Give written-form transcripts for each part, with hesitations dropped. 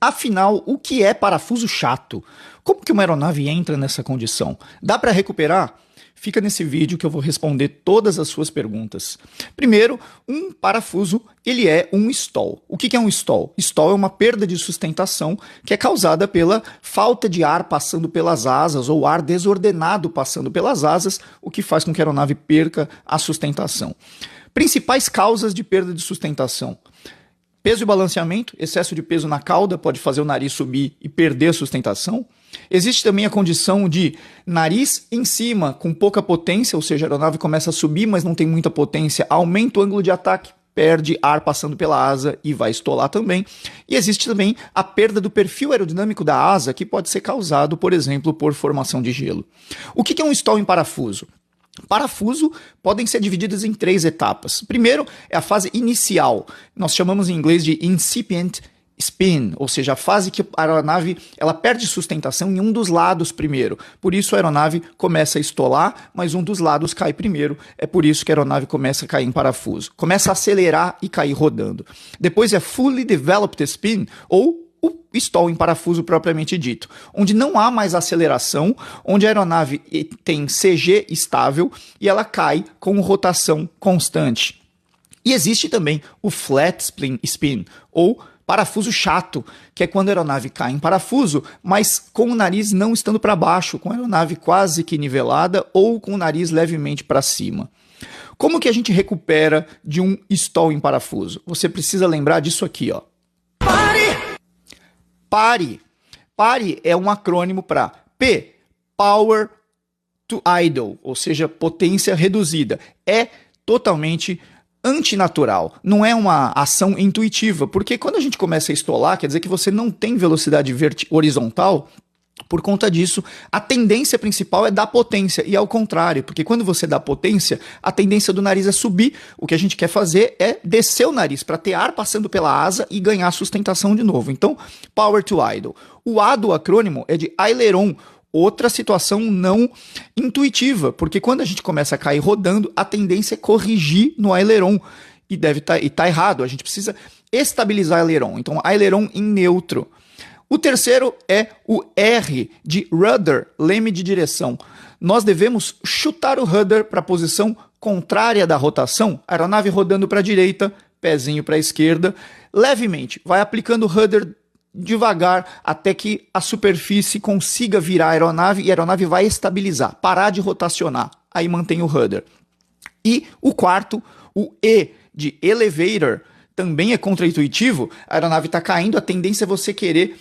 Afinal, o que é parafuso chato? Como que uma aeronave entra nessa condição? Dá para recuperar? Fica nesse vídeo que eu vou responder todas as suas perguntas. Primeiro, um parafuso, ele é um stall. O que é um stall? Stall é uma perda de sustentação que é causada pela falta de ar passando pelas asas ou ar desordenado passando pelas asas, o que faz com que a aeronave perca a sustentação. Principais causas de perda de sustentação: peso e balanceamento, excesso de peso na cauda pode fazer o nariz subir e perder a sustentação. Existe também a condição de nariz em cima com pouca potência, ou seja, a aeronave começa a subir, mas não tem muita potência, aumenta o ângulo de ataque, perde ar passando pela asa e vai estolar também. E existe também a perda do perfil aerodinâmico da asa, que pode ser causado, por exemplo, por formação de gelo. O que é um stall em parafuso? Parafuso podem ser divididos em 3 etapas. Primeiro é a fase inicial, nós chamamos em inglês de incipient spin, ou seja, a fase que a aeronave ela perde sustentação em um dos lados primeiro. Por isso a aeronave começa a estolar, mas um dos lados cai primeiro. É por isso que a aeronave começa a cair em parafuso. Começa a acelerar e cair rodando. Depois é fully developed spin, ou o stall em parafuso propriamente dito, onde não há mais aceleração, onde a aeronave tem CG estável e ela cai com rotação constante. E existe também o flat spin, ou parafuso chato, que é quando a aeronave cai em parafuso, mas com o nariz não estando para baixo, com a aeronave quase que nivelada ou com o nariz levemente para cima. Como que a gente recupera de um stall em parafuso? Você precisa lembrar disso aqui, ó. PARE. PARE é um acrônimo para P, Power to Idle, ou seja, potência reduzida. É totalmente antinatural, não é uma ação intuitiva, porque quando a gente começa a estolar, quer dizer que você não tem velocidade horizontal. Por conta disso, a tendência principal é dar potência, e ao contrário, porque quando você dá potência, a tendência do nariz é subir. O que a gente quer fazer é descer o nariz para ter ar passando pela asa e ganhar sustentação de novo. Então, Power to Idle. O A do acrônimo é de aileron, outra situação não intuitiva, porque quando a gente começa a cair rodando, a tendência é corrigir no aileron, e tá errado, a gente precisa estabilizar o aileron. Então, aileron em neutro. O terceiro é o R de rudder, leme de direção. Nós devemos chutar o rudder para a posição contrária da rotação, a aeronave rodando para a direita, pezinho para a esquerda, levemente, vai aplicando o rudder devagar até que a superfície consiga virar a aeronave e a aeronave vai estabilizar, parar de rotacionar, aí mantém o rudder. E o quarto, o E de elevator, também é contraintuitivo, a aeronave está caindo, a tendência é você querer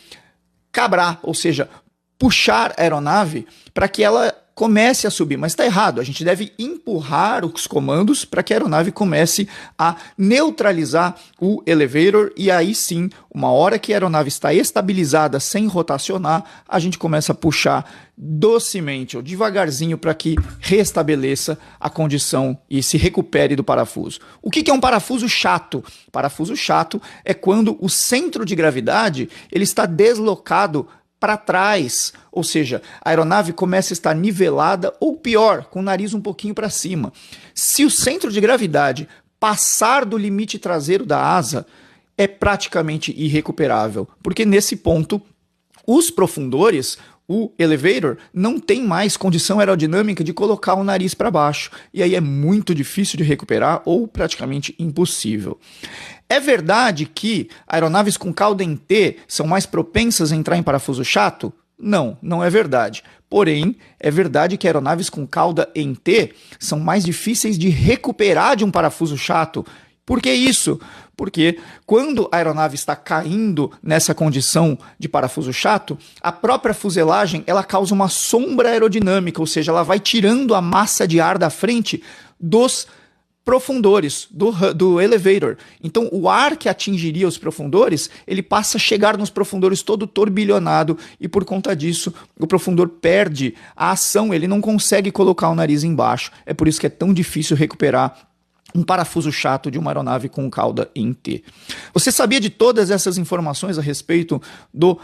cabrar, ou seja, puxar a aeronave para que ela comece a subir, mas está errado, a gente deve empurrar os comandos para que a aeronave comece a neutralizar o elevator e aí sim, uma hora que a aeronave está estabilizada sem rotacionar, a gente começa a puxar docemente ou devagarzinho para que restabeleça a condição e se recupere do parafuso. O que é um parafuso chato? Parafuso chato é quando o centro de gravidade ele está deslocado para trás, ou seja, a aeronave começa a estar nivelada ou pior, com o nariz um pouquinho para cima. Se o centro de gravidade passar do limite traseiro da asa, é praticamente irrecuperável, porque nesse ponto os profundores, o elevator, não tem mais condição aerodinâmica de colocar o nariz para baixo, e aí é muito difícil de recuperar ou praticamente impossível. É verdade que aeronaves com cauda em T são mais propensas a entrar em parafuso chato? Não, não é verdade. Porém, é verdade que aeronaves com cauda em T são mais difíceis de recuperar de um parafuso chato. Por que isso? Porque quando a aeronave está caindo nessa condição de parafuso chato, a própria fuselagem ela causa uma sombra aerodinâmica, ou seja, ela vai tirando a massa de ar da frente dos profundores do elevator. Então o ar que atingiria os profundores, ele passa a chegar nos profundores todo turbilhonado e por conta disso o profundor perde a ação, ele não consegue colocar o nariz embaixo. É por isso que é tão difícil recuperar um parafuso chato de uma aeronave com cauda em T. Você sabia de todas essas informações a respeito do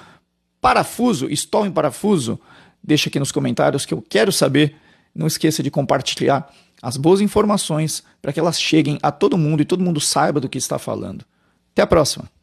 parafuso, stall em parafuso? Deixa aqui nos comentários que eu quero saber. Não esqueça de compartilhar as boas informações para que elas cheguem a todo mundo e todo mundo saiba do que está falando. Até a próxima!